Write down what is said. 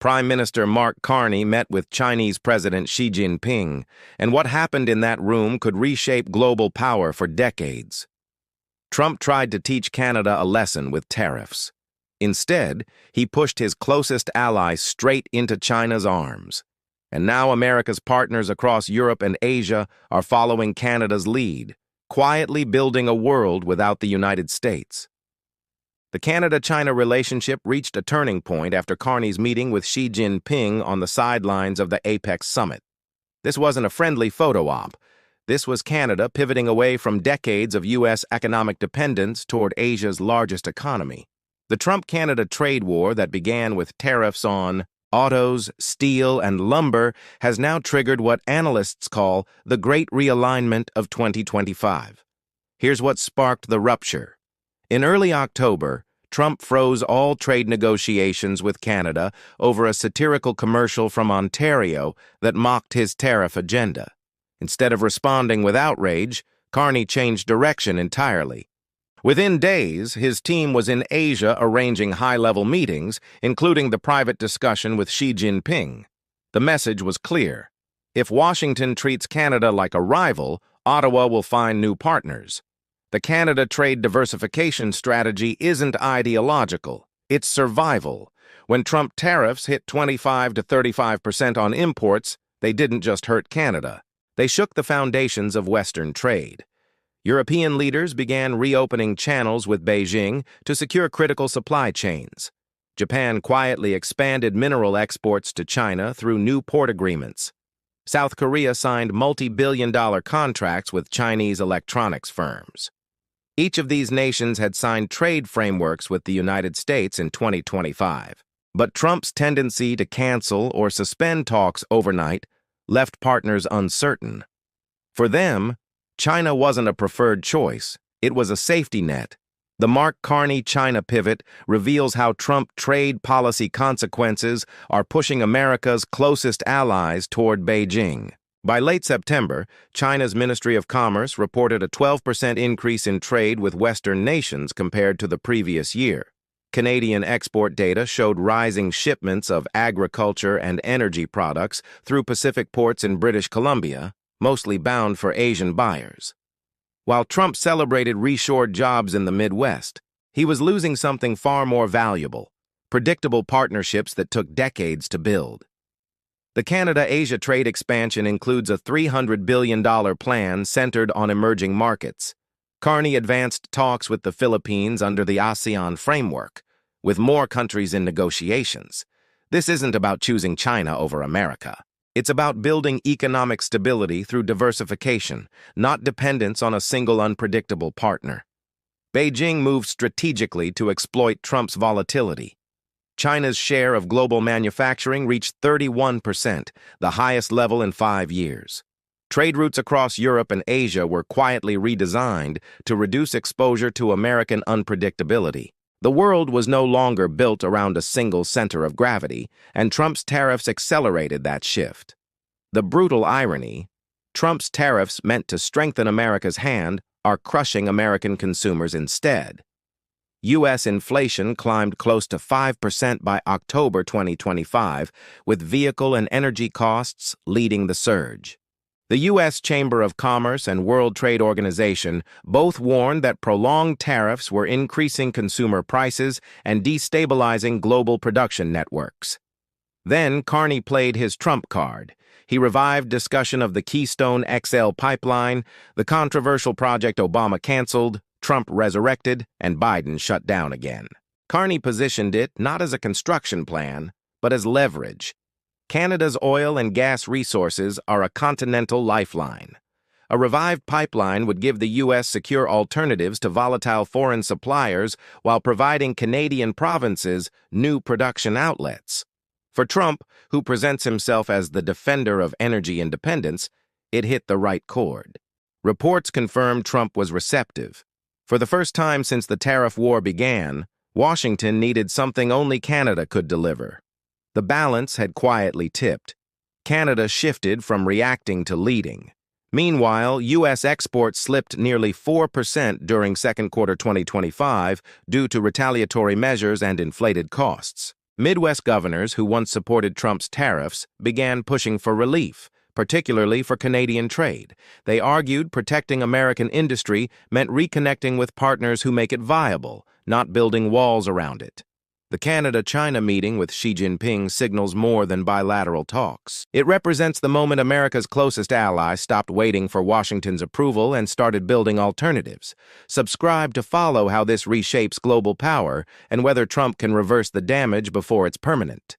Prime Minister Mark Carney met with Chinese President Xi Jinping, and what happened in that room could reshape global power for decades. Trump tried to teach Canada a lesson with tariffs. Instead, he pushed his closest allies straight into China's arms. And now America's partners across Europe and Asia are following Canada's lead, quietly building a world without the United States. The Canada-China relationship reached a turning point after Carney's meeting with Xi Jinping on the sidelines of the Apex summit. This wasn't a friendly photo op. This was Canada pivoting away from decades of U.S. economic dependence toward Asia's largest economy. The Trump-Canada trade war that began with tariffs on autos, steel, and lumber has now triggered what analysts call the Great Realignment of 2025. Here's what sparked the rupture. In early October, Trump froze all trade negotiations with Canada over a satirical commercial from Ontario that mocked his tariff agenda. Instead of responding with outrage, Carney changed direction entirely. Within days, his team was in Asia arranging high-level meetings, including the private discussion with Xi Jinping. The message was clear. If Washington treats Canada like a rival, Ottawa will find new partners. The Canada trade diversification strategy isn't ideological, it's survival. When Trump tariffs hit 25 to 35% on imports, they didn't just hurt Canada. They shook the foundations of Western trade. European leaders began reopening channels with Beijing to secure critical supply chains. Japan quietly expanded mineral exports to China through new port agreements. South Korea signed multi-billion-dollar contracts with Chinese electronics firms. Each of these nations had signed trade frameworks with the United States in 2025. But Trump's tendency to cancel or suspend talks overnight left partners uncertain. For them, China wasn't a preferred choice, it was a safety net. The Mark Carney China pivot reveals how Trump trade policy consequences are pushing America's closest allies toward Beijing. By late September, China's Ministry of Commerce reported a 12% increase in trade with Western nations compared to the previous year. Canadian export data showed rising shipments of agriculture and energy products through Pacific ports in British Columbia, mostly bound for Asian buyers. While Trump celebrated reshored jobs in the Midwest, he was losing something far more valuable: predictable partnerships that took decades to build. The Canada-Asia trade expansion includes a $300 billion plan centered on emerging markets. Carney advanced talks with the Philippines under the ASEAN framework, with more countries in negotiations. This isn't about choosing China over America. It's about building economic stability through diversification, not dependence on a single unpredictable partner. Beijing moved strategically to exploit Trump's volatility. China's share of global manufacturing reached 31%, the highest level in 5 years. Trade routes across Europe and Asia were quietly redesigned to reduce exposure to American unpredictability. The world was no longer built around a single center of gravity, and Trump's tariffs accelerated that shift. The brutal irony: Trump's tariffs meant to strengthen America's hand are crushing American consumers instead. U.S. inflation climbed close to 5% by October 2025, with vehicle and energy costs leading the surge. The U.S. Chamber of Commerce and World Trade Organization both warned that prolonged tariffs were increasing consumer prices and destabilizing global production networks. Then Carney played his trump card. He revived discussion of the Keystone XL pipeline, the controversial project Obama canceled, Trump resurrected, and Biden shut down again. Carney positioned it not as a construction plan, but as leverage. Canada's oil and gas resources are a continental lifeline. A revived pipeline would give the U.S. secure alternatives to volatile foreign suppliers while providing Canadian provinces new production outlets. For Trump, who presents himself as the defender of energy independence, it hit the right chord. Reports confirmed Trump was receptive. For the first time since the tariff war began, Washington needed something only Canada could deliver. The balance had quietly tipped. Canada shifted from reacting to leading. Meanwhile, U.S. exports slipped nearly 4% during second quarter 2025 due to retaliatory measures and inflated costs. Midwest governors who once supported Trump's tariffs began pushing for relief, particularly for Canadian trade. They argued protecting American industry meant reconnecting with partners who make it viable, not building walls around it. The Canada-China meeting with Xi Jinping signals more than bilateral talks. It represents the moment America's closest ally stopped waiting for Washington's approval and started building alternatives. Subscribe to follow how this reshapes global power and whether Trump can reverse the damage before it's permanent.